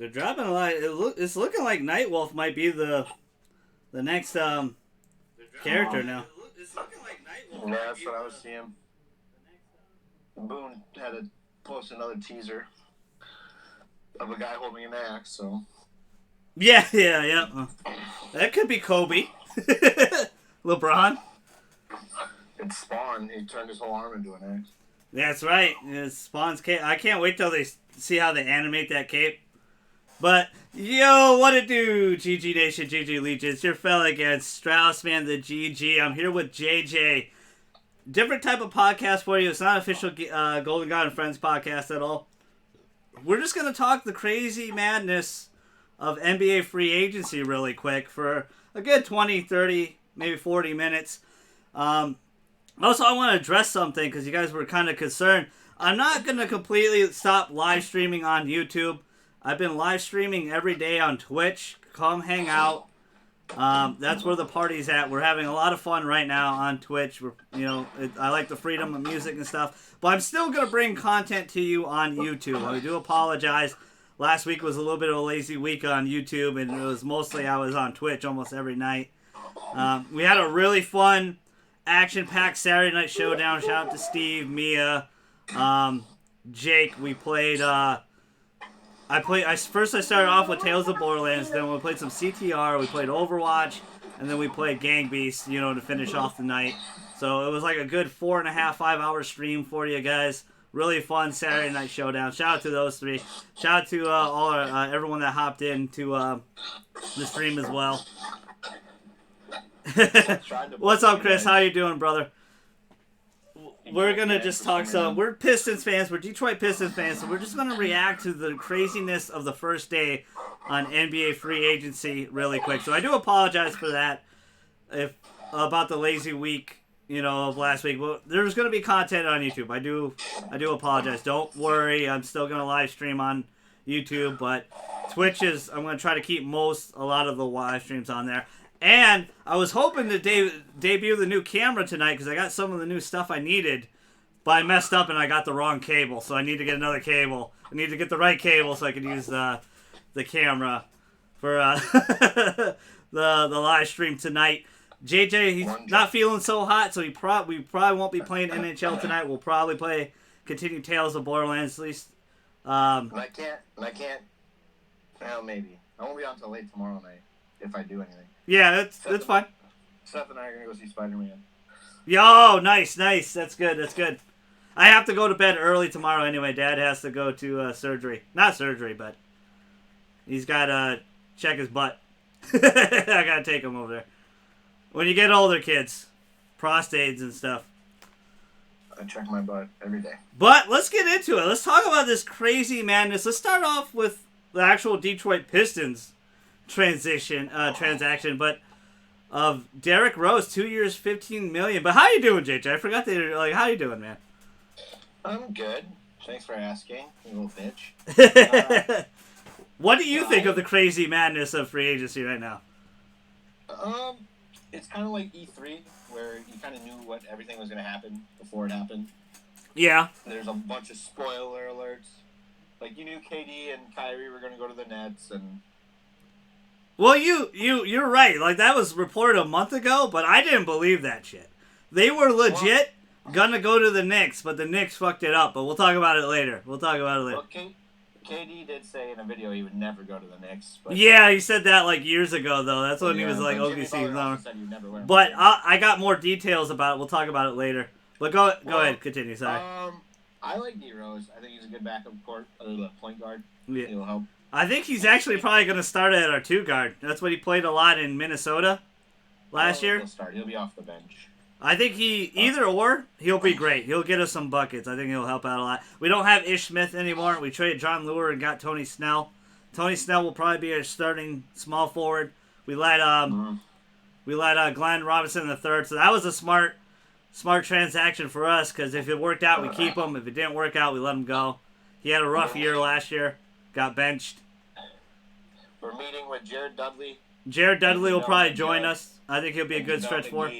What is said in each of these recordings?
They're dropping a lot. It's looking like Nightwolf might be the next character now. It's looking like Nightwolf. Yeah, that's what I was seeing. Boone had to post another teaser of a guy holding an axe, so. Yeah. That could be Kobe. LeBron. It's Spawn. He turned his whole arm into an axe. That's right. It's Spawn's cape. I can't wait till they see how they animate that cape. But, yo, what it do, GG Nation, GG Legion. It's your fella again, Strauss, man, the GG. I'm here with JJ. Different type of podcast for you. It's not official Golden God and Friends podcast at all. We're just going to talk the crazy madness of NBA free agency really quick for a good 20, 30, maybe 40 minutes. Also, I want to address something because you guys were kind of concerned. I'm not going to completely stop live streaming on YouTube. I've been live streaming every day on Twitch. Come hang out. That's where the party's at. We're having a lot of fun right now on Twitch. I like the freedom of music and stuff. But I'm still going to bring content to you on YouTube. I do apologize. Last week was a little bit of a lazy week on YouTube, and it was mostly I was on Twitch almost every night. We had a really fun, action-packed Saturday Night Showdown. Shout out to Steve, Mia, Jake. We played... I started off with Tales of Borderlands, then we played some CTR, we played Overwatch, and then we played Gang Beasts, to finish off the night. So it was like a good 4.5, 5 hour stream for you guys. Really fun Saturday Night Showdown. Shout out to those three. Shout out to everyone that hopped in to the stream as well. What's up, Chris? How you doing, brother? We're going to just talk some... We're Pistons fans. We're Detroit Pistons fans. So we're just going to react to the craziness of the first day on NBA free agency really quick. So I do apologize for that. About the lazy week, of last week. Well, there's going to be content on YouTube. I do apologize. Don't worry. I'm still going to live stream on YouTube. But Twitch is... I'm going to try to keep a lot of the live streams on there. And I was hoping to debut the new camera tonight because I got some of the new stuff I needed, but I messed up and I got the wrong cable, so I need to get another cable. I need to get the right cable so I can use the camera for the live stream tonight. JJ, he's not feeling so hot, so we probably won't be playing NHL tonight. We'll probably continue Tales of Borderlands at least. I can't. Well, maybe. I won't be on until late tomorrow night if I do anything. Yeah, that's fine. Seth and I are going to go see Spider-Man. Yo, nice. That's good. I have to go to bed early tomorrow anyway. Dad has to go to surgery. Not surgery, but he's got to check his butt. I got to take him over there. When you get older, kids, prostates and stuff. I check my butt every day. But let's get into it. Let's talk about this crazy madness. Let's start off with the actual Detroit Pistons transaction, but of Derrick Rose, 2 years, $15 million. But how you doing, JJ? I forgot how you doing, man? I'm good. Thanks for asking, you little bitch. What do you think of the crazy madness of free agency right now? It's kind of like E3, where you kind of knew what everything was going to happen before it happened. Yeah. There's a bunch of spoiler alerts. Like, you knew KD and Kyrie were going to go to the Nets, and... Well, you're right. Like, that was reported a month ago, but I didn't believe that shit. They were legit gonna go to the Knicks, but the Knicks fucked it up. But we'll talk about it later. Well, KD did say in a video he would never go to the Knicks. But yeah, he said that like years ago, though. That's when he was like OKC. But I got more details about it. We'll talk about it later. But go ahead, continue. Sorry. I like D Rose. I think he's a good backup point guard. Yeah. He'll help. I think he's actually probably going to start at our 2 guard. That's what he played a lot in Minnesota last year. He'll start. He'll be off the bench. I think he'll be great. He'll get us some buckets. I think he'll help out a lot. We don't have Ish Smith anymore. We traded John Lure and got Tony Snell. Tony Snell will probably be our starting small forward. We let Glenn Robinson III. So that was a smart transaction for us because if it worked out, we keep him. If it didn't work out, we let him go. He had a rough year last year. Got benched. We're meeting with Jared Dudley. Jared Dudley will probably join us. I think he'll be a good stretch forward.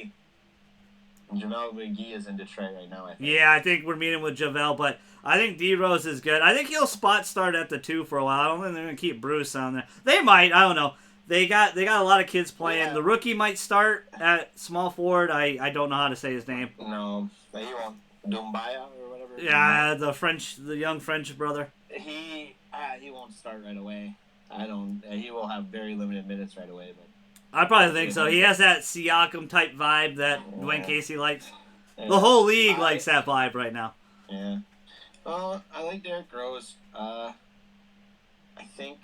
Jamel McGee is in Detroit right now, I think. Yeah, I think we're meeting with Javel, but I think D Rose is good. I think he'll spot start at the 2 for a while. I don't think they're gonna keep Bruce on there. They might. I don't know. They got a lot of kids playing. Yeah. The rookie might start at small forward. I don't know how to say his name. No, he won't. Dumbaya or whatever. Yeah, the young French brother. He won't start right away. He will have very limited minutes right away, but. I probably think so. He has that Siakam type vibe that Dwayne Casey likes. The whole league likes that vibe right now. Yeah. I like Derrick Rose. I think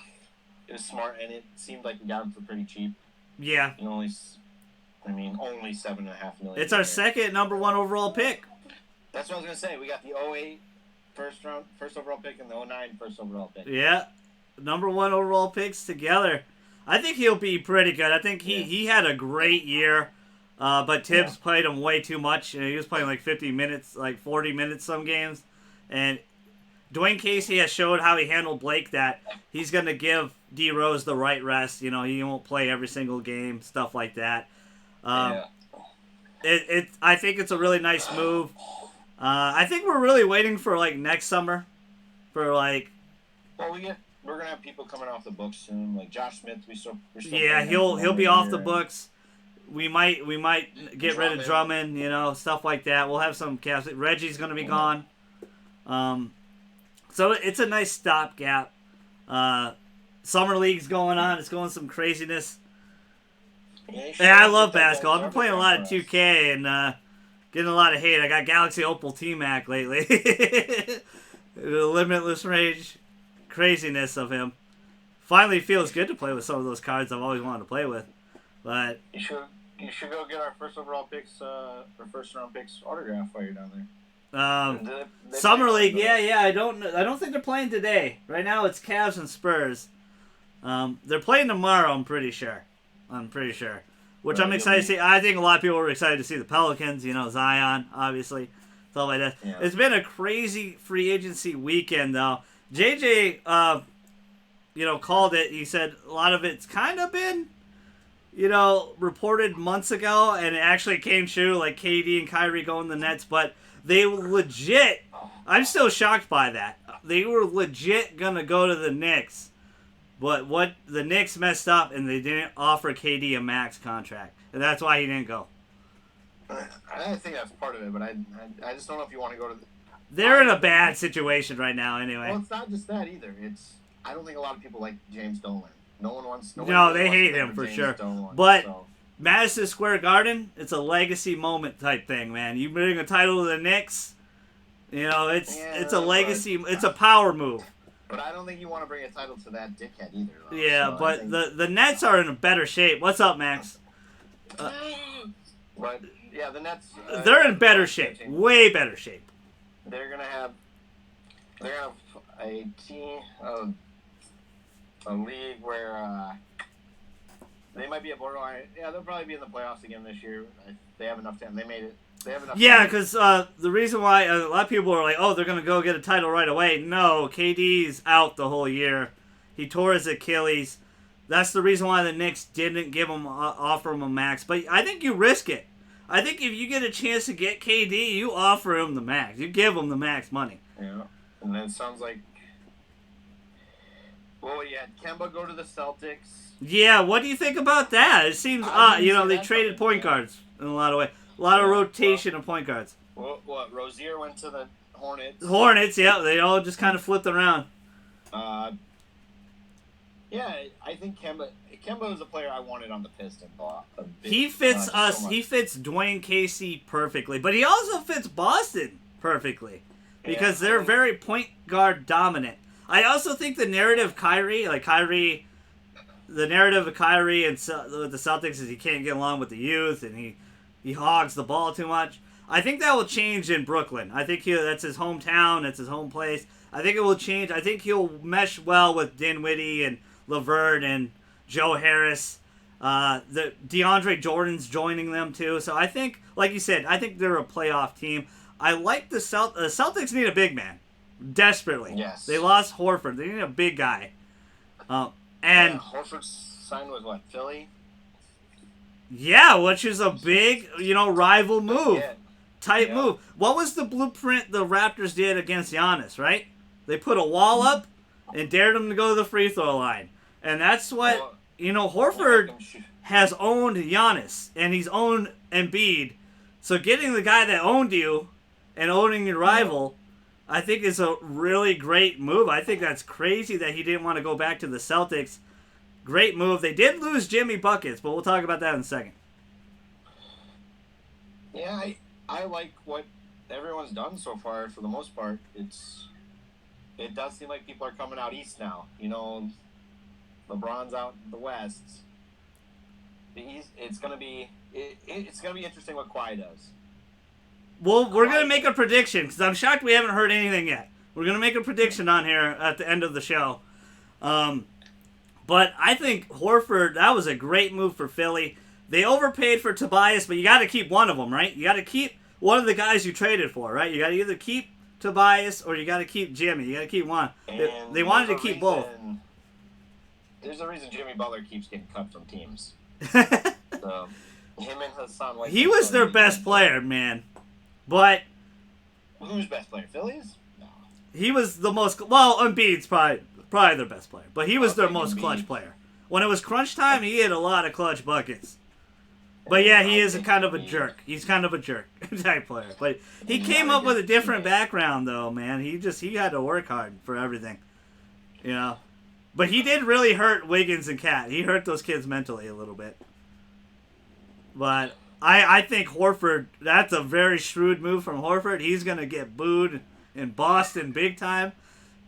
it was smart, and it seemed like we got him for pretty cheap. Yeah. Only $7.5 million. It's our second number 1 overall pick. That's what I was gonna say. We got the 08 first overall pick and the 09 first overall pick. Yeah, number 1 overall picks together. I think he'll be pretty good. I think he had a great year, but Tibbs played him way too much. He was playing like 50 minutes, like 40 minutes some games. And Dwayne Casey has showed how he handled Blake, that he's going to give D Rose the right rest. He won't play every single game, stuff like that. I think it's a really nice move. I think we're really waiting for like next summer, for like. Well, we're gonna have people coming off the books soon, like Josh Smith. We're still he'll be off the books. We might get rid of Drummond, stuff like that. We'll have some caps. Reggie's gonna be gone. So it's a nice stopgap. Summer league's going on. It's going some craziness. Yeah, I love basketball. I've been playing a lot of 2K and getting a lot of hate. I got Galaxy Opal T-Mac lately. The Limitless Rage craziness of him. Finally feels good to play with some of those cards I've always wanted to play with. But you should go get our first overall picks, or first round picks autograph while you're down there. Summer League, yeah. I don't think they're playing today. Right now it's Cavs and Spurs. They're playing tomorrow, I'm pretty sure. Which I'm excited to see. I think a lot of people were excited to see the Pelicans, Zion, obviously. Stuff like that. Yeah. It's been a crazy free agency weekend, though. JJ, called it. He said a lot of it's kind of been, reported months ago, and it actually came true, like KD and Kyrie going to the Nets, but they legit, I'm still shocked by that. They were legit going to go to the Knicks, but what the Knicks messed up, and they didn't offer KD a max contract, and that's why he didn't go. I think that's part of it, but I just don't know if you want to go to the... They're in a bad situation right now, anyway. Well, it's not just that either. I don't think a lot of people like James Dolan. No, they hate him for sure. Dolan, but Madison Square Garden, it's a legacy moment type thing, man. You bring a title to the Knicks, it's a legacy. It's a power move. But I don't think you want to bring a title to that dickhead either, though. Yeah, so but the Nets are in a better shape. What's up, Max? But yeah, the Nets. They're in better shape. Way better shape. They're gonna have a team, a league where they might be a borderline. Yeah, they'll probably be in the playoffs again this year. They have enough time. They made it. They have enough. Yeah, because the reason why a lot of people are like, oh, they're gonna go get a title right away. No, KD's out the whole year. He tore his Achilles. That's the reason why the Knicks didn't offer him a max. But I think you risk it. I think if you get a chance to get KD, you offer him the max. You give him the max money. Yeah, and then it sounds like... Well, yeah, Kemba go to the Celtics. Yeah, what do you think about that? It seems, they traded point guards in a lot of ways. A lot of rotation of point guards. What, Rozier went to the Hornets? Hornets, yeah. They all just kind of flipped around. Yeah, I think Kemba is a player I wanted on the Piston. He fits us. He fits Dwayne Casey perfectly, but he also fits Boston perfectly because they're very point guard dominant. I also think the narrative of Kyrie and with the Celtics is he can't get along with the youth and he hogs the ball too much. I think that will change in Brooklyn. I think that's his hometown. That's his home place. I think it will change. I think he'll mesh well with Dinwiddie and LeVert and Joe Harris. The DeAndre Jordan's joining them too. So I think, like you said, I think they're a playoff team. I like the Celtics need a big man desperately. Yes. They lost Horford. They need a big guy. Horford signed with Philly? Yeah, which is a big, rival move. tight move. What was the blueprint the Raptors did against Giannis, right? They put a wall up and dared him to go to the free throw line. And that's what, Horford has owned Giannis, and he's owned Embiid. So getting the guy that owned you and owning your rival, I think is a really great move. I think that's crazy that he didn't want to go back to the Celtics. Great move. They did lose Jimmy Buckets, but we'll talk about that in a second. Yeah, I like what everyone's done so far for the most part. It does seem like people are coming out east now. LeBron's out in the west. The east, it's gonna be interesting what Kawhi does. Well, we're gonna make a prediction because I'm shocked we haven't heard anything yet. We're gonna make a prediction on here at the end of the show. But I think Horford, that was a great move for Philly. They overpaid for Tobias, but you got to keep one of them, right? You got to keep one of the guys you traded for, right? You got to either keep Tobias or you got to keep Jimmy. You got to keep one. They wanted to keep both. There's a reason Jimmy Butler keeps getting cut from teams. So, him and Hassan White. He was their best player, man. But who's best player? Phillies? No. He was the most. Well, Embiid's probably their best player, but he was their most clutch player. When it was crunch time, he had a lot of clutch buckets. But yeah, he is kind of a jerk. He's kind of a jerk type player. But he came up with a different background, though, man. He had to work hard for everything, But he did really hurt Wiggins and Cat. He hurt those kids mentally a little bit. But I think Horford, that's a very shrewd move from Horford. He's going to get booed in Boston big time.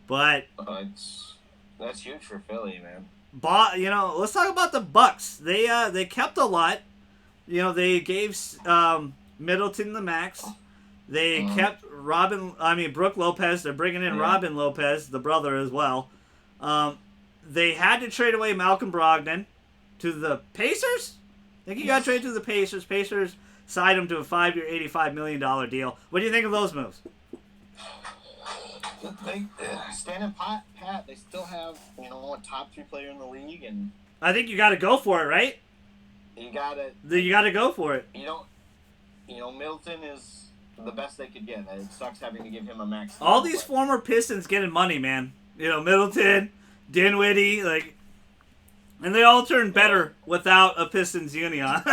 But that's huge for Philly, man. Let's talk about the Bucks. They kept a lot. They gave Middleton the max. They kept Brook Lopez. They're bringing in Robin Lopez, the brother as well. They had to trade away Malcolm Brogdon to the Pacers. I think he got traded to the Pacers. Pacers signed him to a 5-year, $85 million deal. What do you think of those moves? Standing pat, they still have a top 3 player in the league, and I think you got to go for it, right? You got to go for it. Middleton is the best they could get. It sucks having to give him a max. All these former Pistons getting money, man. Middleton, Dinwiddie, and they all turned better without a Pistons uni on.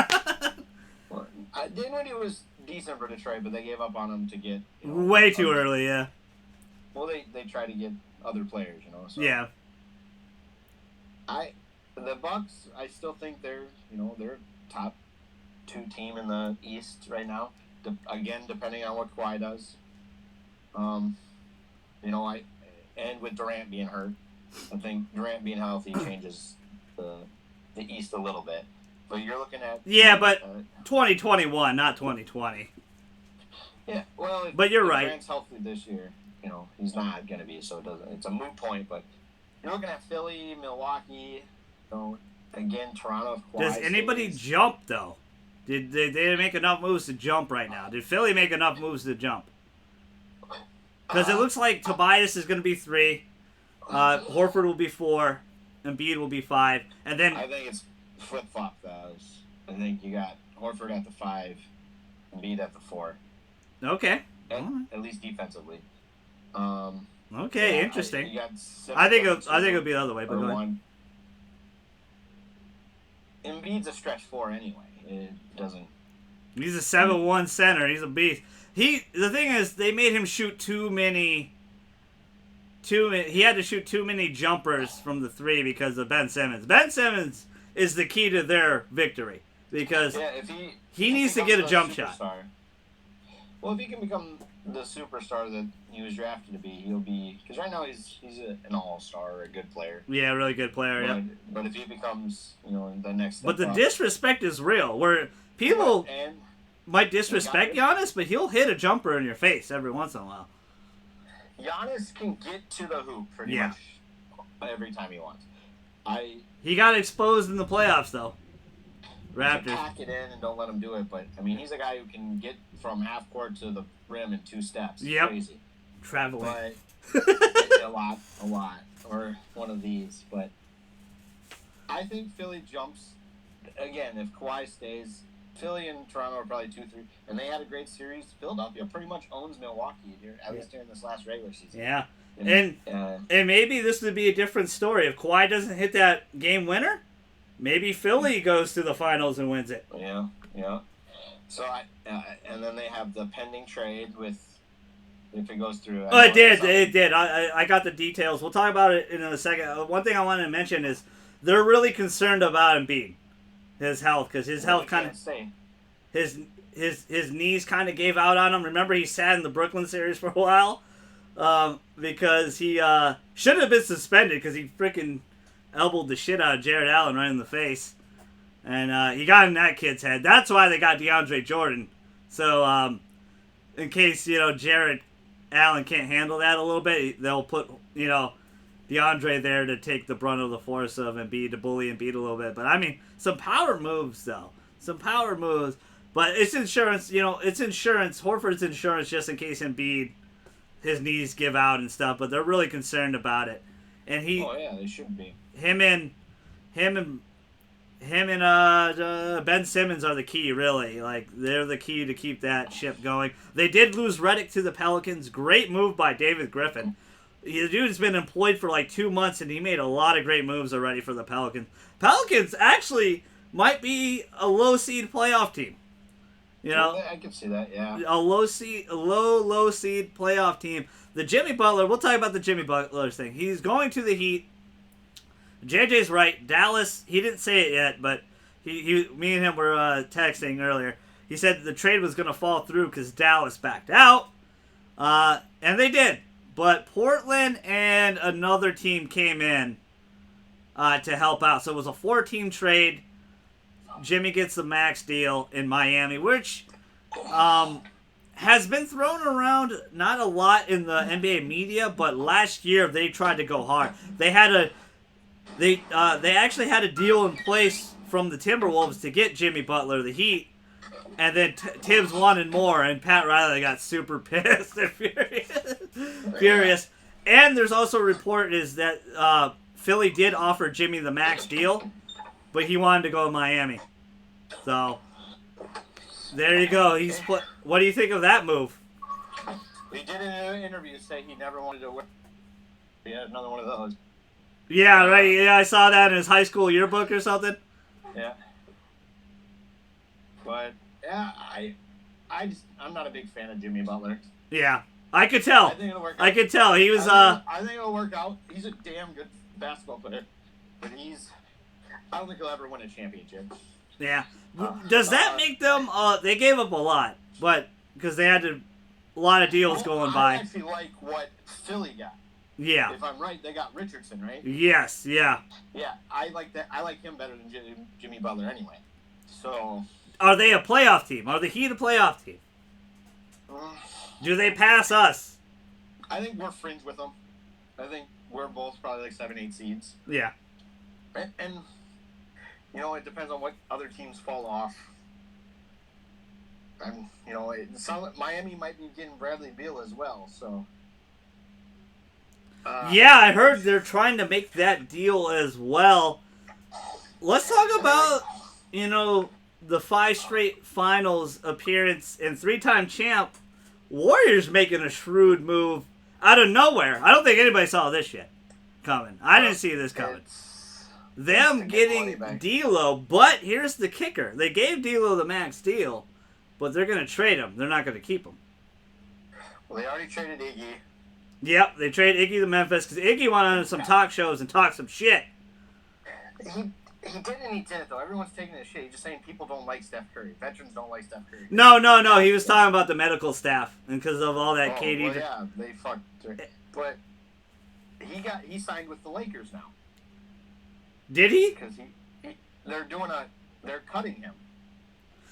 Dinwiddie was decent for Detroit, but they gave up on him to get way too early. Yeah. Well, they try to get other players, So. Yeah. The Bucks, I still think they're top 2 team in the East right now. Again, depending on what Kawhi does. And with Durant being hurt, I think Durant being healthy changes the East a little bit. But you're looking at 2021, not 2020. Yeah, well, but you're right. Durant's healthy this year. He's not going to be, so it's a moot point. But you're looking at Philly, Milwaukee. Again, Toronto. Does anybody jump, though? Did they make enough moves to jump right now? Did Philly make enough moves to jump? Because it looks like Tobias is going to be 3, Horford will be 4, Embiid will be 5, and then I think it's flip-flop, those. I think you got Horford at the 5, Embiid at the 4. Okay. At least defensively. Okay, interesting. I think it'll be the other way, but go ahead. Embiid's a stretch 4 anyway. It doesn't. He's a 7-1 center. He's a beast. The thing is, they made him shoot too many. He had to shoot too many jumpers from the 3 because of Ben Simmons. Ben Simmons is the key to their victory because if he needs to get a jump shot. Well, if he can become the superstar that he was drafted to be, he'll be. Because right now he's an all-star or a good player. Yeah, really good player. Yeah. But if he becomes, the next. But the disrespect is real. Where people might disrespect Giannis, but he'll hit a jumper in your face every once in a while. Giannis can get to the hoop pretty much every time he wants. He got exposed in the playoffs, though. Raptors. Pack it in and don't let him do it. But, he's a guy who can get from half court to the rim in 2 steps. Yep. Crazy. Traveling. But a lot. Or one of these. But I think Philly jumps. Again, if Kawhi stays, Philly and Toronto are probably 2-3, and they had a great series. Philadelphia pretty much owns Milwaukee here, at least during this last regular season. Yeah, and maybe this would be a different story if Kawhi doesn't hit that game winner. Maybe Philly goes to the finals and wins it. Yeah. So and then they have the pending trade with. If it goes through. Oh, it did. I got the details. We'll talk about it in a second. One thing I wanted to mention is they're really concerned about Embiid, his health, because his health kind of his knees kind of gave out on him. Remember, he sat in the Brooklyn series for a while because he should have been suspended because he freaking elbowed the shit out of Jared Allen right in the face, and he got in that kid's head. That's why they got DeAndre Jordan. So in case Jared Allen can't handle that a little bit, they'll put, DeAndre there to take the brunt of the force of Embiid, to bully Embiid a little bit. But, I mean, some power moves, though. Some power moves. But it's insurance, it's insurance. Horford's insurance just in case Embiid, his knees give out and stuff. But they're really concerned about it. And oh, yeah, they should be. Him and Ben Simmons are the key, really. Like, they're the key to keep that ship going. They did lose Redick to the Pelicans. Great move by David Griffin. The dude's been employed for like 2 months, and he made a lot of great moves already for the Pelicans. Pelicans actually might be a low seed playoff team. I can see that, yeah. A low seed playoff team. The Jimmy Butler, we'll talk about the Jimmy Butler thing. He's going to the Heat. JJ's right. Dallas, he didn't say it yet, but me and him were texting earlier. He said the trade was going to fall through because Dallas backed out. And they did. But Portland and another team came in to help out. So it was a 4-team trade. Jimmy gets the max deal in Miami, which has been thrown around not a lot in the NBA media, but last year they tried to go hard. They actually had a deal in place from the Timberwolves to get Jimmy Butler, the Heat, and then Tibbs wanted more, and Pat Riley got super pissed and furious. And there's also a report is that Philly did offer Jimmy the max deal, but he wanted to go to Miami. So there you go. What do you think of that move? He did in an interview say he never wanted to wear. He had another one of those. Yeah, right. Yeah, I saw that in his high school yearbook or something. Yeah. But yeah, I'm not a big fan of Jimmy Butler. Yeah, I could tell. I think it'll work out. I could tell he was. I think it'll work out. He's a damn good basketball player, but I don't think he'll ever win a championship. Yeah. Does that make them? They gave up a lot, but because they had a lot of deals going by. I actually like what Philly got. Yeah. If I'm right, they got Richardson, right? Yes. Yeah. Yeah, I like that. I like him better than Jimmy Butler anyway. So. Are they a playoff team? Are the Heat a playoff team? Do they pass us? I think we're fringe with them. I think we're both probably like 7-8 seeds. Yeah. And it depends on what other teams fall off. And it sounds like Miami might be getting Bradley Beal as well. So. Yeah, I heard they're trying to make that deal as well. Let's talk about the 5 straight finals appearance and 3-time champ Warriors making a shrewd move out of nowhere. I don't think anybody saw this shit coming. I didn't see this coming. Them getting D'Lo, but here's the kicker. They gave D'Lo the max deal, but they're going to trade him. They're not going to keep him. Well, they already traded Iggy. Yep, they traded Iggy to Memphis because Iggy went on some talk shows and talked some shit. He did and he didn't, though. Everyone's taking this shit. He's just saying people don't like Steph Curry. Veterans don't like Steph Curry. No. He was talking about the medical staff and because of all that KD. Well, yeah, they fucked. But he signed with the Lakers now. Did he? Because they're cutting him.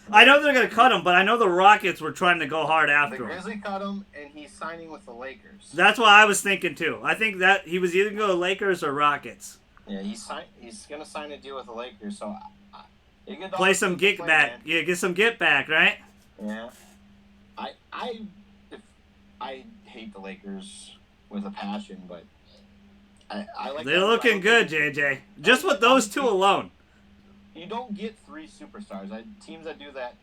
I know they're going to cut him, but I know the Rockets were trying to go hard after him. The Grizzlies cut him, and he's signing with the Lakers. That's what I was thinking, too. I think that he was either going to go Lakers or Rockets. Yeah, he's going to sign a deal with the Lakers, so... Play some get back. Man. Yeah, get some get back, right? Yeah. I hate the Lakers with a passion, but I like... They're looking good, JJ. Just with those two alone. You don't get 3 superstars. Teams that do that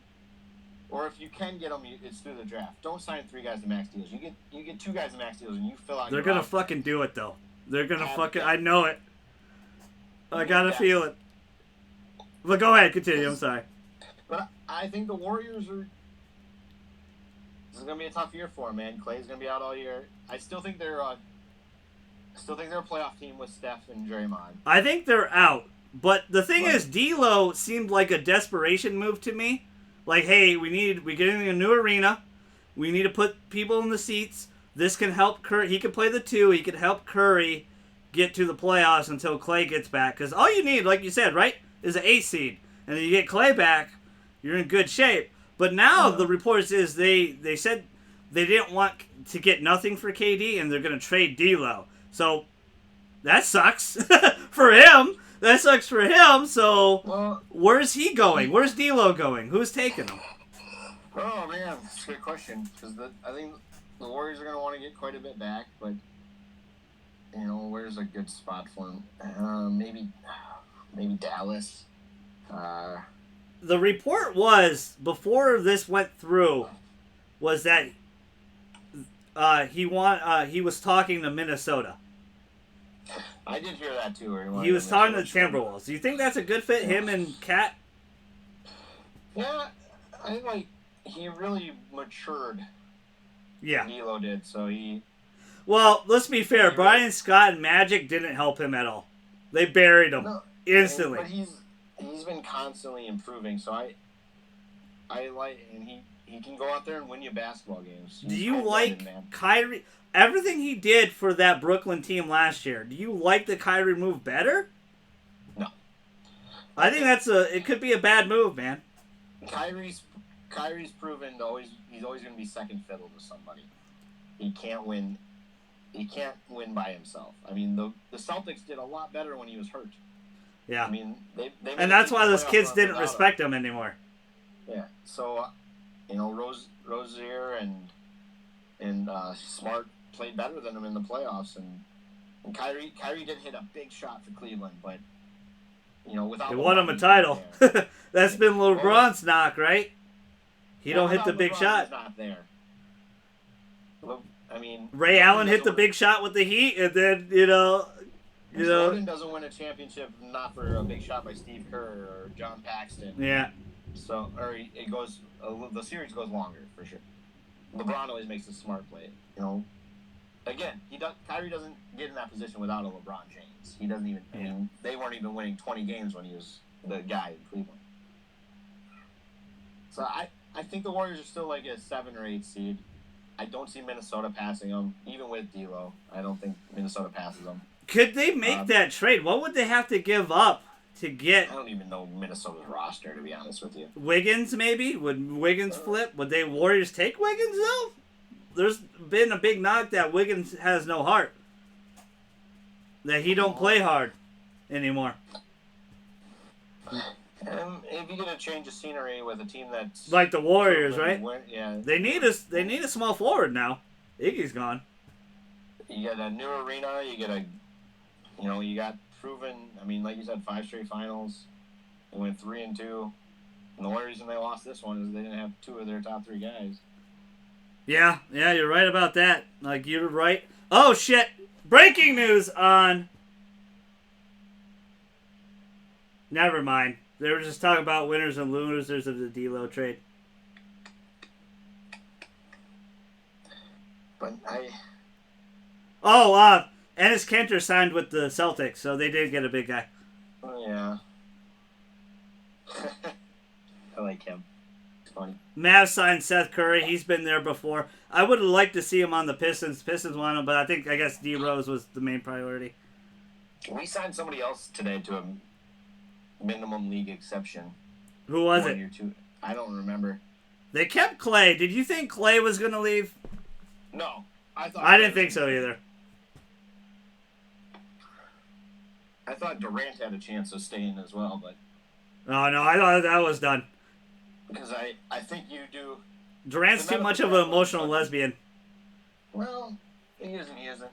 Or if you can get them, it's through the draft. Don't sign 3 guys to max deals. You get 2 guys to max deals, and you fill out. They're gonna fucking do it though. They're gonna fucking. I know it. I gotta feel it. But go ahead, continue. I'm sorry. But I think the Warriors are. This is gonna be a tough year for them, man. Clay's gonna be out all year. I still think they're a playoff team with Steph and Draymond. I think they're out. But the thing is, D'Lo seemed like a desperation move to me. Like, hey, we're getting a new arena. We need to put people in the seats. This can help Curry. He can play the 2. He can help Curry get to the playoffs until Clay gets back. Because all you need, like you said, right, is an 8 seed. And then you get Clay back, you're in good shape. But now the reports is they said they didn't want to get nothing for KD, and they're going to trade D'Lo. So that sucks for him. That sucks for him. So where's he going? Where's D'Lo going? Who's taking him? Oh man, that's a good question. Because I think the Warriors are going to want to get quite a bit back, but where's a good spot for him? Maybe Dallas. The report was before this went through was that he was talking to Minnesota. I did hear that too. He was talking to the Timberwolves. Do you think that's a good fit, him and Cat? Yeah, I think he really matured. Yeah, D'Lo did. So he. Well, let's be fair. Brian Scott and Magic didn't help him at all. They buried him instantly. But he's been constantly improving. So I like, and he can go out there and win you basketball games. Do you like Kyrie? Everything he did for that Brooklyn team last year, do you like the Kyrie move better? No. I think it could be a bad move, man. Kyrie's proven he's always going to be second fiddle to somebody. He can't win. He can't win by himself. I mean, the Celtics did a lot better when he was hurt. Yeah. I mean, they and that's why those kids didn't respect him anymore. Yeah. So, Rozier and Smart played better than him in the playoffs, and Kyrie did hit a big shot for Cleveland, but without they won him a title. That's been LeBron's knock, right? He don't hit the big shot. Not there. I mean, Ray Allen hit the big shot with the Heat, and then Jordan doesn't win a championship not for a big shot by Steve Kerr or John Paxton. Yeah. So, it goes. The series goes longer for sure. LeBron always makes a smart play. Again, Kyrie doesn't get in that position without a LeBron James. He doesn't even. I mean, they weren't even winning 20 games when he was the guy in Cleveland. So I think the Warriors are still like a 7 or 8 seed. I don't see Minnesota passing them, even with D'Lo. I don't think Minnesota passes them. Could they make that trade? What would they have to give up to get? I don't even know Minnesota's roster, to be honest with you. Wiggins, maybe? Would Wiggins flip? Would they Warriors take Wiggins, though? There's been a big knock that Wiggins has no heart. That he don't play hard anymore. If you get a change of scenery with a team that's like the Warriors, right? Yeah, they need a small forward now. Iggy's gone. You get a new arena. You get you got proven. I mean, like you said, 5 straight finals. They went 3-2. And the only reason they lost this one is they didn't have 2 of their top 3 guys. Yeah, you're right about that. Like, you're right. Oh, shit. Breaking news on... Never mind. They were just talking about winners and losers of the D'Lo trade. But Enes Kanter signed with the Celtics, so they did get a big guy. Oh, yeah. I like him. Funny. Mavs signed Seth Curry. He's been there before. I would have liked to see him on the Pistons. Pistons want him, but I guess D Rose was the main priority. We signed somebody else today to a minimum league exception. Who was it? I don't remember. They kept Clay. Did you think Clay was going to leave? No. I didn't think so either. I thought Durant had a chance of staying as well, but... Oh, no, I thought that was done. Because I think you do... Durant's too much of an emotional lesbian. Well, he isn't.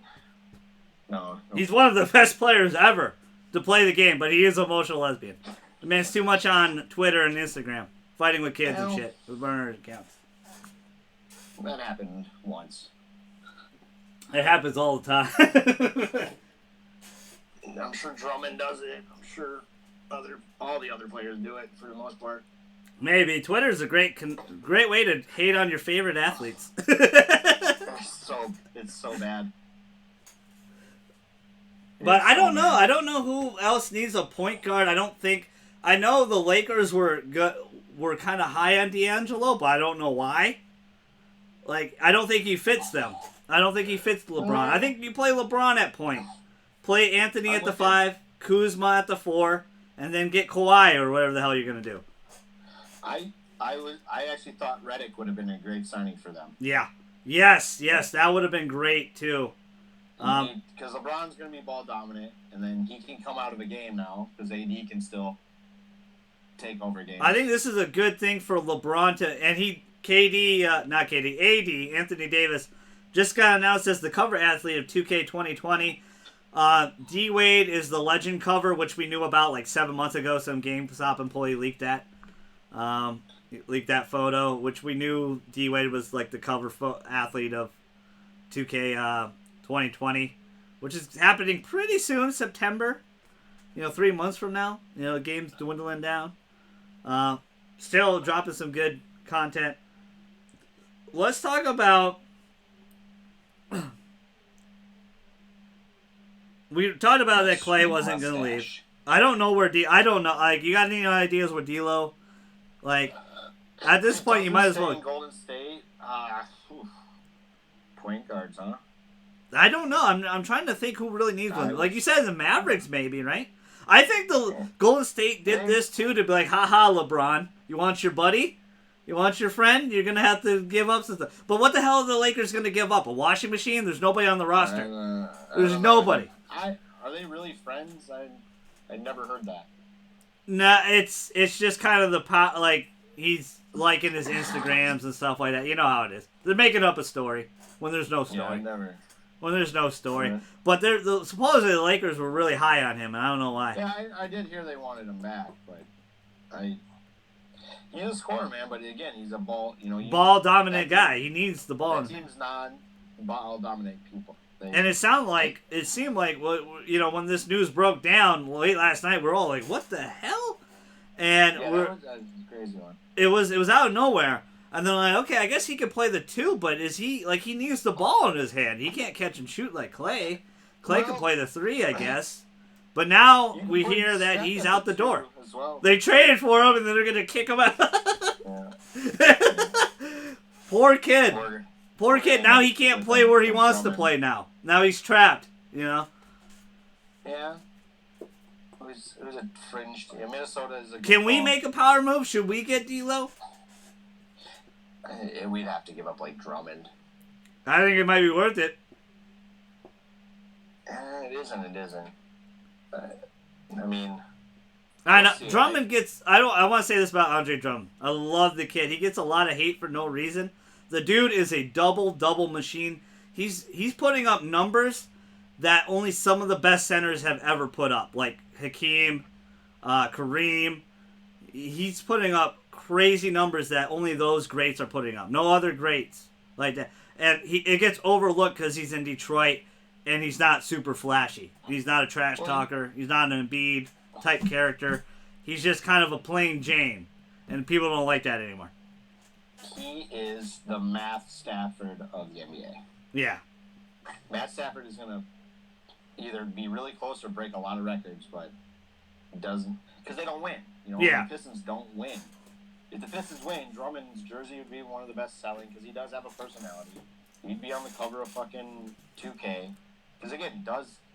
No. He's one of the best players ever to play the game, but he is an emotional lesbian. The man's too much on Twitter and Instagram. fighting with kids and Well, shit with burner accounts. That happened once. It happens all the time. I'm sure Drummond does it. I'm sure all the other players do it for the most part. Maybe Twitter's a great way to hate on your favorite athletes. It's so bad. But I don't know. I don't know who else needs a point guard. I know the Lakers were kind of high on D'Angelo, but I don't know why. Like, I don't think he fits them. I don't think he fits LeBron. I think you play LeBron at point. Play Anthony at the 5, Kuzma at the 4, and then get Kawhi or whatever the hell you're gonna do. I actually thought Redick would have been a great signing for them. Yeah. Yes, that would have been great too. Because LeBron's going to be ball dominant, and then he can come out of a game now because AD can still take over games. I think this is a good thing for LeBron AD, Anthony Davis, just got announced as the cover athlete of 2K 2020. D-Wade is the legend cover, which we knew about like 7 months ago. Some GameStop employee leaked that. Leaked that photo, which we knew D-Wade was like the cover athlete of 2K 2020, which is happening pretty soon, September. 3 months from now. The game's dwindling down. Still dropping some good content. Let's talk about. We talked about that Clay wasn't going to leave. I don't know where I don't know. Like, you got any ideas where D'Lo? Like, at this point, you might as well. Golden State. Point guards, huh? I don't know. I'm trying to think who really needs one. Like you said, the Mavericks maybe, right? I think the Golden State did this too to be like, haha, LeBron, you want your buddy? You want your friend? You're gonna have to give up some stuff. But what the hell are the Lakers gonna give up? A washing machine? There's nobody on the roster. There's nobody. Are they really friends? I never heard that. Nah, it's just kind of like he's liking his Instagrams and stuff like that. You know how it is. They're making up a story when there's no story. Yeah, I never. When there's no story. Right. But supposedly the Lakers were really high on him, and I don't know why. Yeah, I did hear they wanted him back, but he's a scorer, man. But again, he's a ball, ball dominant guy. He needs the ball. That team's non-ball dominant people. And it seemed like when this news broke down late last night, we're all like, "What the hell?" And that was a crazy one. It was out of nowhere. And then I'm like, okay, I guess he could play the 2, but is he he needs the ball in his hand? He can't catch and shoot like Clay. Clay can play the 3, I guess. But now we hear that he's out the door. Well. They traded for him, and then they're gonna kick him out. Poor kid. Poor kid. Now he can't play where he wants to play. Now he's trapped. Yeah. It was a fringe. Minnesota is a. Can we make a power move? Should we get D'Lo? We'd have to give up like Drummond. I think it might be worth it. It isn't. I mean, I know Drummond gets. I want to say this about Andre Drummond. I love the kid. He gets a lot of hate for no reason. The dude is a double machine. He's putting up numbers that only some of the best centers have ever put up, like Hakeem, Kareem. He's putting up crazy numbers that only those greats are putting up. No other greats like that. And it gets overlooked because he's in Detroit and he's not super flashy. He's not a trash talker. He's not an Embiid type character. He's just kind of a plain Jane. And people don't like that anymore. He is the Matt Stafford of the NBA. Yeah. Matt Stafford is going to either be really close or break a lot of records, but doesn't, because they don't win. The Pistons don't win. If the Pistons win, Drummond's jersey would be one of the best selling because he does have a personality. He'd be on the cover of fucking 2K. Because again,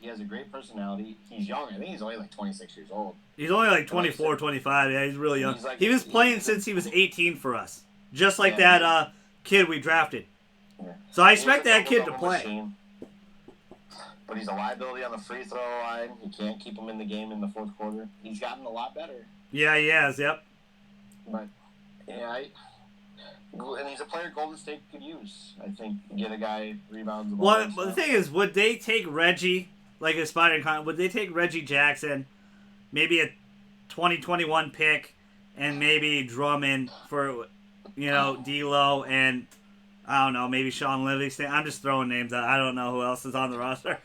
he has a great personality. He's young. I think he's only like 26 years old. He's only like 24, 25. Yeah, he's really young. He was playing since he was 18 for us. Just like that kid we drafted. Yeah. So I expect that kid to play. Machine, but he's a liability on the free throw line. You can't keep him in the game in the fourth quarter. He's gotten a lot better. Yeah, he has. Yep. But and he's a player Golden State could use. I think get a guy rebounds the ball. Well, but the thing is, would they take Reggie like a would they take Reggie Jackson, maybe a 2021 pick, and maybe Drummond for, D'Lo and I don't know, maybe Sean Livingston. I'm just throwing names out. I don't know who else is on the roster.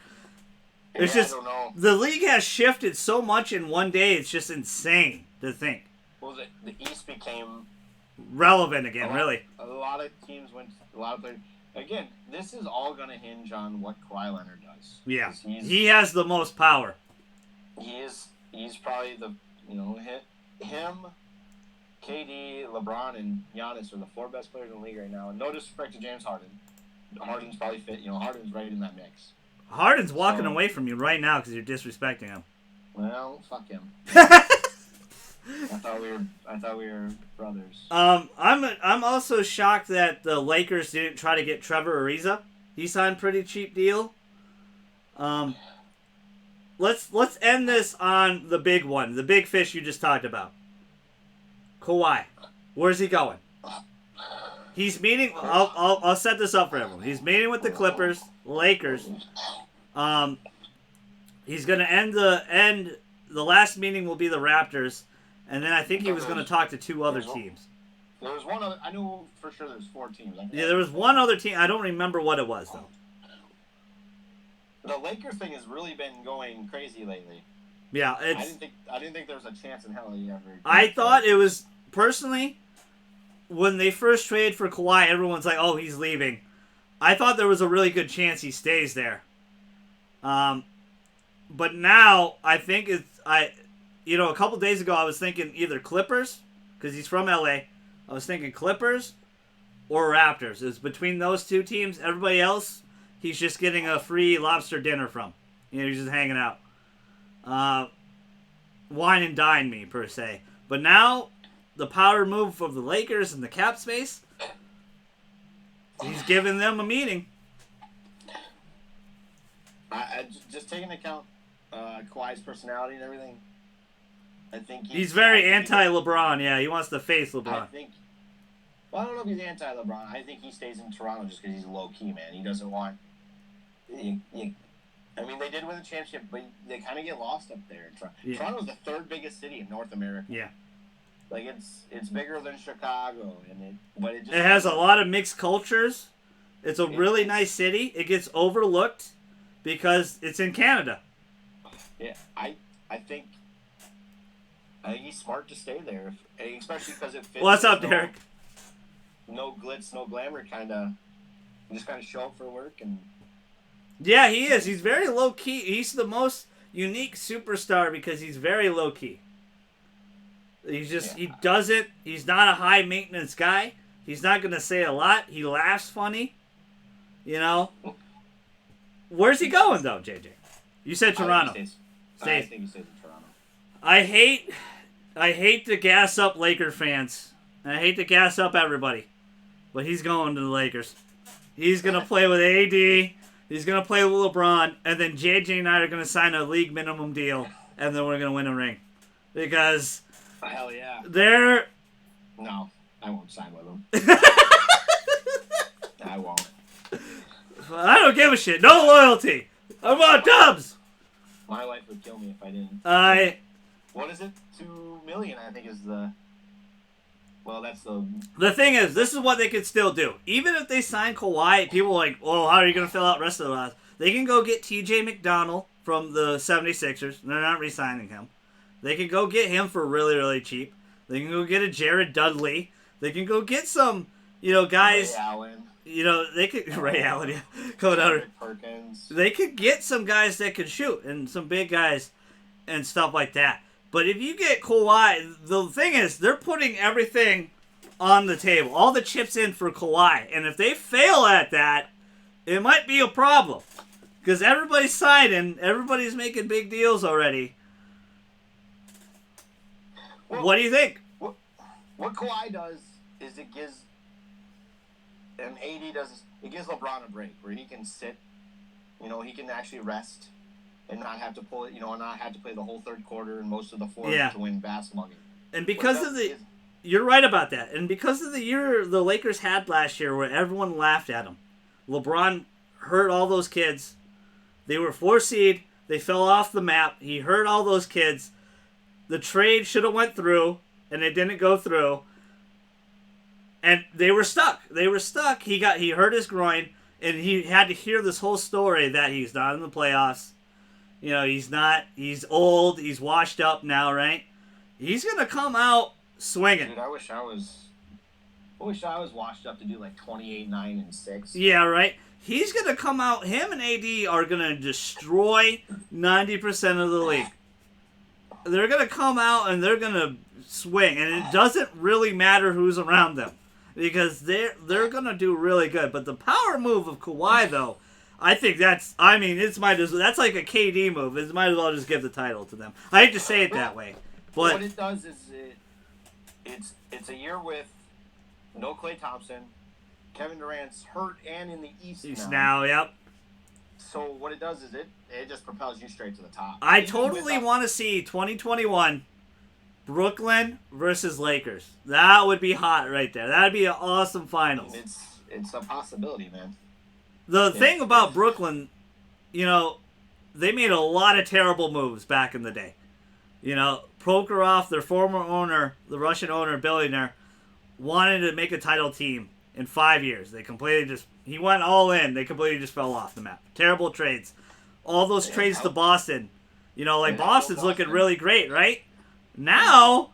It's just I don't know. the league has shifted so much in one day. It's just insane to think. Well, the East became Relevant again, really. A lot of teams went. A lot of players. Again, this is all going to hinge on what Kawhi Leonard does. Yeah, he has the most power. He's probably him, KD, LeBron, and Giannis are the 4 best players in the league right now. And no disrespect to James Harden. Harden's probably fit. Harden's right in that mix. Harden's walking away from you right now because you're disrespecting him. Well, fuck him. I thought we were brothers. I'm also shocked that the Lakers didn't try to get Trevor Ariza. He signed a pretty cheap deal. Let's end this on the big one, the big fish you just talked about. Kawhi, where's he going? He's meeting. I'll set this up for everyone. He's meeting with the Clippers, Lakers. He's gonna end the last meeting will be the Raptors. And then I think he was going to talk to 2 other teams. There was one other. I knew for sure there's 4 teams. Yeah, there was one other team. I don't remember what it was, though. The Lakers thing has really been going crazy lately. Yeah, I didn't think there was a chance in hell he ever. I thought it was, personally, when they first traded for Kawhi, everyone's like, oh, he's leaving. I thought there was a really good chance he stays there. But now, I think a couple days ago, I was thinking either Clippers, because he's from LA. I was thinking Clippers or Raptors. It was between those 2 teams. Everybody else, he's just getting a free lobster dinner from. He's just hanging out. Wine and dine me, per se. But now, the power move of the Lakers and the cap space, he's giving them a meeting. I just taking into account Kawhi's personality and everything, I think he's very anti-LeBron. Yeah, he wants to face LeBron. I don't know if he's anti-LeBron. I think he stays in Toronto just because he's low-key, man. He doesn't want... I mean, they did win the championship, but they kind of get lost up there. Yeah. Toronto's the 3rd biggest city in North America. Yeah. Like, it's bigger than Chicago, but it has a lot of mixed cultures. It's a really nice city. It gets overlooked because it's in Canada. Yeah, I think he's smart to stay there, especially because it fits. What's up, Derek? No glitz, no glamour, just kind of show up for work and. Yeah, he is. He's very low key. He's the most unique superstar because he's very low key. He doesn't. He's not a high maintenance guy. He's not gonna say a lot. He laughs funny. Where's he going though, JJ? You said Toronto. I think he stays in Toronto. I hate to gas up Laker fans. I hate to gas up everybody. But he's going to the Lakers. He's going to play with AD. He's going to play with LeBron. And then JJ and I are going to sign a league minimum deal. And then we're going to win a ring. Because... Hell yeah. They're... No, I won't sign with them. I won't. I don't give a shit. No loyalty. I want Dubs. My wife would kill me if I didn't. What is it? $2 million, I think, is the... Well, that's the... The thing is, this is what they could still do. Even if they sign Kawhi, people are like, well, how are you going to fill out the rest of the roster? They can go get TJ McDonald from the 76ers. They're not re-signing him. They can go get him for really, really cheap. They can go get a Jared Dudley. They can go get some, guys... Ray Allen. They could... Ray Allen, yeah. Coming out. Perkins. They could get some guys that could shoot and some big guys and stuff like that. But if you get Kawhi, the thing is, they're putting everything on the table. All the chips in for Kawhi. And if they fail at that, it might be a problem. Because everybody's signing. Everybody's making big deals already. Well, what do you think? What Kawhi does is it gives... And AD does... It gives LeBron a break where he can sit. He can actually rest. And not have to pull it, not have to play the whole third quarter and most of the fourth to win basketball games. And because of the... You're right about that. And because of the year the Lakers had last year where everyone laughed at them. LeBron hurt all those kids. They were 4 seed. They fell off the map. He hurt all those kids. The trade should have went through. and it didn't go through. And they were stuck. He hurt his groin, and he had to hear this whole story that he's not in the playoffs. You know, he's old, he's washed up now, right? He's going to come out swinging. Dude, I wish I was washed up to do like 28-9-6. Yeah, right? He's going to come out, him and AD are going to destroy 90% of the league. They're going to come out and they're going to swing, and it doesn't really matter who's around them because they're going to do really good. But the power move of Kawhi, though, I think that's like a KD move. It might as well just give the title to them. I hate to say it that way. But what it does is it's a year with no Klay Thompson. Kevin Durant's hurt and in the East now, yep. So what it does is it just propels you straight to the top. I totally want to see 2021 Brooklyn versus Lakers. That would be hot right there. That would be an awesome finals. It's a possibility, man. The thing about Brooklyn, you know, they made a lot of terrible moves back in the day. You know, Prokhorov, their former owner, the Russian owner, billionaire, wanted to make a title team in 5 years. He went all in. They completely just fell off the map. Terrible trades. All those trades to Boston. You know, like Boston's looking really great, right? Now,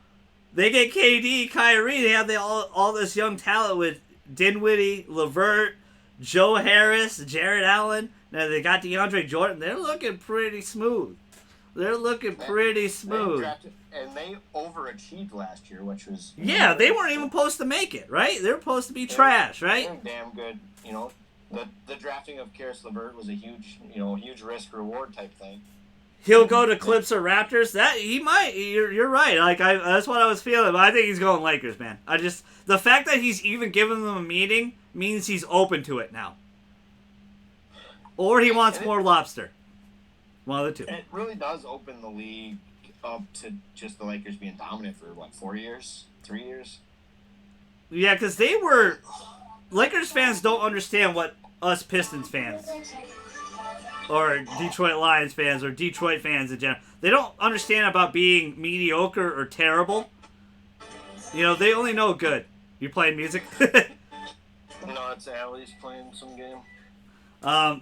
they get KD, Kyrie. They have all this young talent with Dinwiddie, LeVert, Joe Harris, Jared Allen. Now they got DeAndre Jordan. They're looking pretty smooth. And they overachieved last year, which was... Yeah, they weren't even supposed to make it, right? They were supposed to be trash, right? They're damn good. You know, the drafting of Karis LeVert was a huge risk-reward type thing. He'll go to Clips or Raptors. That he might. You're right. Like that's what I was feeling. But I think he's going Lakers, man. The fact that he's even giving them a meeting means he's open to it now. Or he wants more lobster. One of the two. It really does open the league up to just the Lakers being dominant for, 4 years? 3 years? Yeah, because Lakers fans don't understand what us Pistons fans or Detroit Lions fans or Detroit fans in general, they don't understand about being mediocre or terrible. You know, they only know good. You playing music? No, it's Allie's playing some game. But...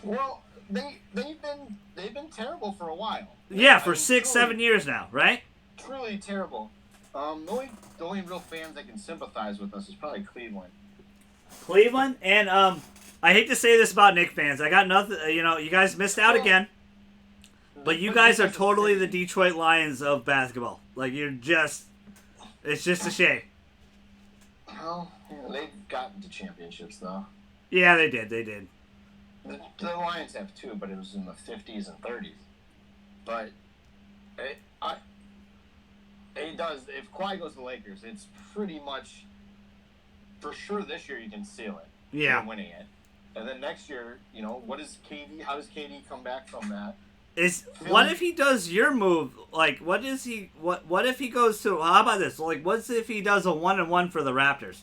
Well... They've been terrible for a while. Yeah, for 6-7 years now, right? Truly terrible. The only real fans that can sympathize with us is probably Cleveland. And I hate to say this about Knicks fans. I got nothing. You know, you guys missed out again. But you guys are totally the Detroit Lions of basketball. Like it's just a shame. Well, they've gotten to championships though. Yeah, they did. The Lions have too, but it was in the 50s and 30s. But it does. If Kawhi goes to the Lakers, it's pretty much for sure this year you can seal it. Yeah, winning it, and then next year, you know, what is KD? How does KD come back from that? What if he does your move? Like, what if he goes to? How about this? Like, what if he does a 1-1 for the Raptors?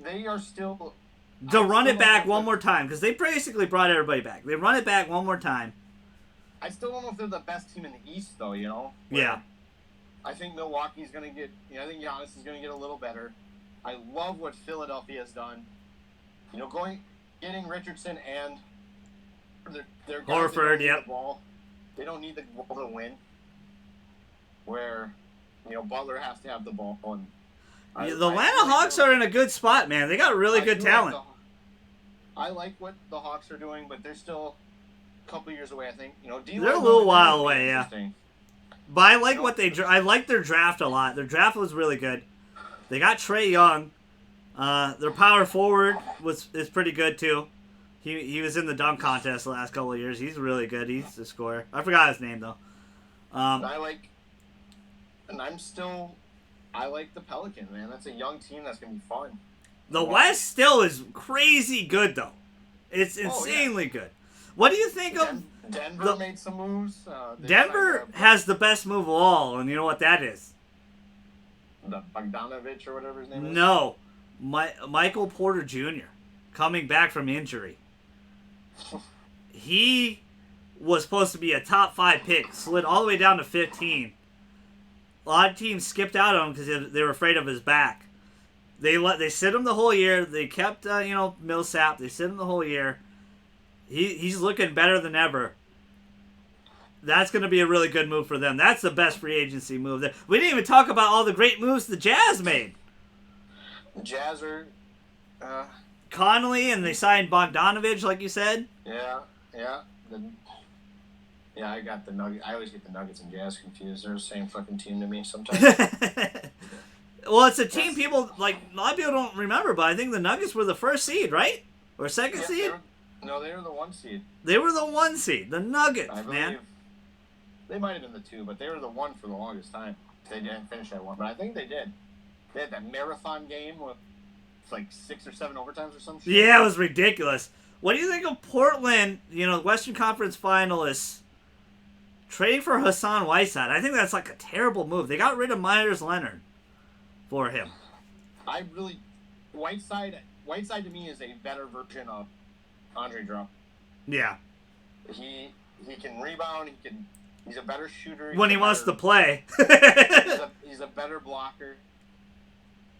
They are still. To run it back one more time, because they basically brought everybody back. They run it back one more time. I still don't know if they're the best team in the East, though, you know? Yeah. I think Milwaukee's going to get... I think Giannis is going to get a little better. I love what Philadelphia has done. You know, getting Richardson and their guys Horford, the ball. They don't need the ball to win. Where, you know, Butler has to have the ball. And the Atlanta Hawks are in a good spot, man. They got really good talent. I like what the Hawks are doing, but they're still a couple years away, I think. You know, they're a little while away, yeah. But I like I like their draft a lot. Their draft was really good. They got Trae Young. Their power forward is pretty good too. He was in the dunk contest the last couple of years. He's really good. He's a scorer. I forgot his name though. I like the Pelicans, man. That's a young team that's gonna be fun. The West still is crazy good though. It's insanely good. What do you think of Denver? Made some moves. Denver has the best move of all, and you know what that is? The Bogdanovich or whatever his name is? No. Michael Porter Jr. coming back from injury. He was supposed to be a top 5 pick, slid all the way down to 15, a lot of teams skipped out on him because they were afraid of his back. They sit him the whole year. They kept Millsap. They sit him the whole year. He's looking better than ever. That's going to be a really good move for them. That's the best free agency move. We didn't even talk about all the great moves the Jazz made. The Jazz are... Connolly, and they signed Bogdanovich, like you said. Yeah. I got the Nuggets. I always get the Nuggets and Jazz confused. They're the same fucking team to me sometimes. Well, it's a team people, like, a lot of people don't remember, but I think the Nuggets were the first seed, right? Or second seed? They were the 1 seed. They were the 1 seed. The Nuggets, man. They might have been the 2, but they were the 1 for the longest time. They didn't finish at 1, but I think they did. They had that marathon game with like 6 or 7 overtimes or something. Yeah, it was ridiculous. What do you think of Portland, Western Conference finalists, trading for Hassan Whiteside? I think that's like a terrible move. They got rid of Myers Leonard for him. Whiteside to me is a better version of Andre Drummond. Yeah. He can rebound. He's a better shooter. When he wants to play. he's a better blocker.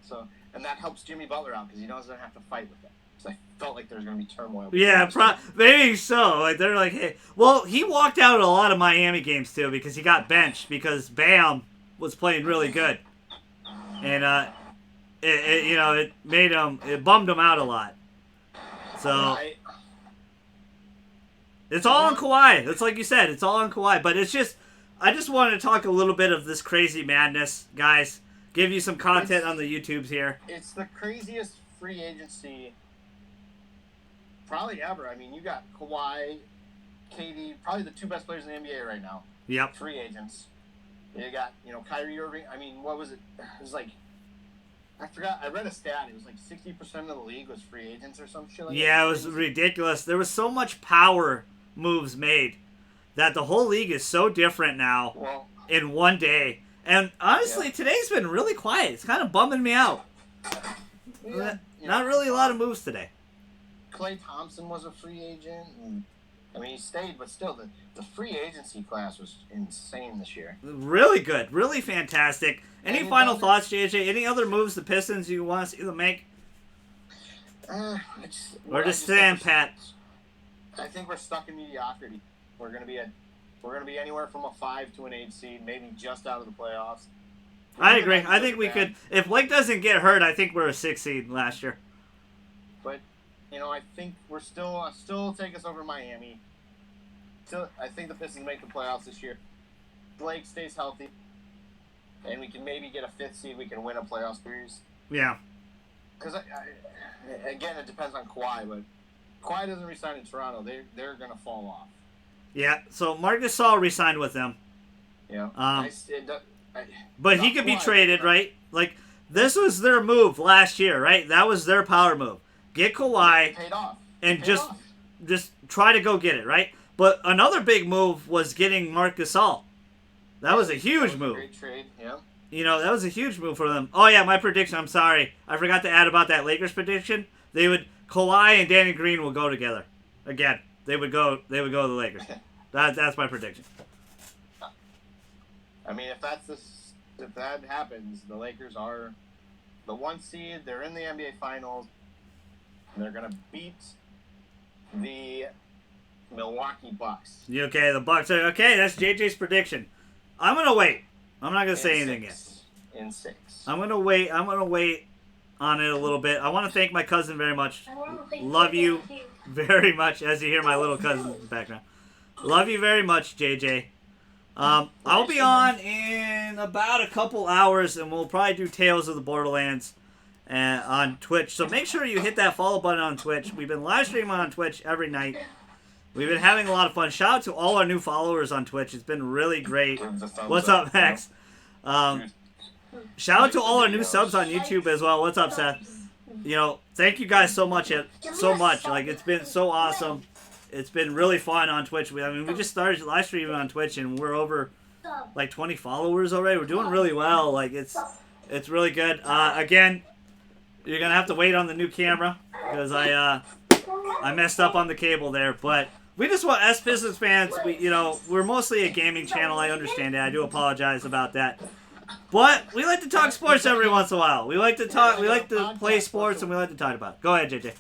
So, and that helps Jimmy Butler out because he doesn't have to fight with it. So I felt like there was going to be turmoil. Yeah, maybe so. Like they're like, hey, well, he walked out at a lot of Miami games too because he got benched because Bam was playing really good, and it bummed him out a lot. So it's all on Kawhi. It's like you said, it's all on Kawhi. But I just wanted to talk a little bit of this crazy madness, guys. Give you some content on the YouTubes here. It's the craziest free agency probably ever. I mean, you got Kawhi, KD, probably the 2 best players in the NBA right now. Yep. Free agents. You got, Kyrie Irving. I mean, what was it? It was like, I forgot. I read a stat. It was like 60% of the league was free agents or some shit like that. Yeah, it was ridiculous. There was so much power moves made that the whole league is so different now in one day. And honestly, today's been really quiet. It's kind of bumming me out. Yeah, not really a lot of moves today. Klay Thompson was a free agent. And, I mean, he stayed, but still, the free agency class was insane this year. Really good. Really fantastic. Any final thoughts, JJ? Any other moves the Pistons you want to see them make? Or just stand pat? I think we're stuck in mediocrity. We're going to be anywhere from a 5 to an 8 seed, maybe just out of the playoffs. I agree. I think we could. If Blake doesn't get hurt, I think we're a 6 seed last year. But, I think we're still take us over Miami. I think the Pistons make the playoffs this year. Blake stays healthy, and we can maybe get a 5th seed. We can win a playoff series. Yeah. Because again, it depends on Kawhi, but Kawhi doesn't resign in Toronto. They're gonna fall off. Yeah. So Marc Gasol resigned with them. Yeah. But he could be traded, right? Like this was their move last year, right? That was their power move. Get Kawhi paid off. And just try to go get it, right? But another big move was getting Marc Gasol. That was a huge move. Great trade, yeah. That was a huge move for them. Oh yeah, my prediction. I'm sorry, I forgot to add about that Lakers prediction. Kawhi and Danny Green will go together again. They would go to the Lakers. That's my prediction. I mean, if that happens, the Lakers are the 1 seed. They're in the NBA Finals. And they're gonna beat the Milwaukee Bucks. Okay, the Bucks are okay. That's JJ's prediction. I'm gonna wait. I'm not gonna say anything yet. In 6. I'm gonna wait on it a little bit. I want to thank my cousin very much. Love you very much. As you hear my little cousin in the background. Love you very much, JJ. I'll be on in about a couple hours, and we'll probably do Tales of the Borderlands on Twitch. So make sure you hit that follow button on Twitch. We've been live streaming on Twitch every night. We've been having a lot of fun. Shout out to all our new followers on Twitch. It's been really great. What's up, Max? Shout out to all our new subs on YouTube as well. What's up, Seth? Thank you guys so much. Like, it's been so awesome. It's been really fun on Twitch. We just started live streaming on Twitch, and we're over like 20 followers already. We're doing really well. Like, it's really good. Again, you're gonna have to wait on the new camera because I messed up on the cable there. But we just want, as Pistons fans, we're mostly a gaming channel. I understand that. I do apologize about that. But we like to talk sports every once in a while. We like to talk. We like to play sports, and we like to talk about it. Go ahead, JJ.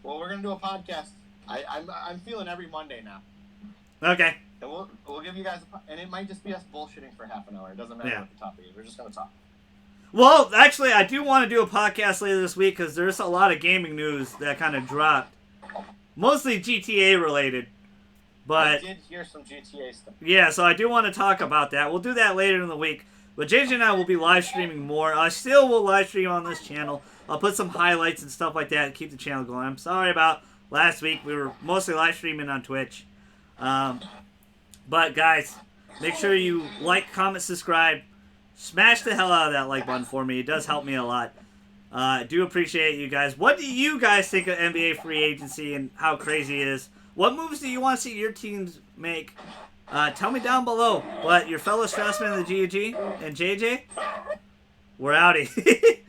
Well, we're gonna do a podcast. I'm feeling every Monday now. Okay. And we'll give you guys and it might just be us bullshitting for half an hour. It doesn't matter what the topic is. We're just gonna talk. Well, actually, I do want to do a podcast later this week because there's a lot of gaming news that kind of dropped, mostly GTA related. But I did hear some GTA stuff. Yeah, so I do want to talk about that. We'll do that later in the week. But JJ and I will be live streaming more. I still will live stream on this channel. I'll put some highlights and stuff like that to keep the channel going. I'm sorry about last week. We were mostly live streaming on Twitch. But guys, make sure you like, comment, subscribe. Smash the hell out of that like button for me. It does help me a lot. I do appreciate you guys. What do you guys think of NBA free agency and how crazy it is? What moves do you want to see your teams make? Tell me down below. But your fellow Straussman of the GG and JJ, we're outie.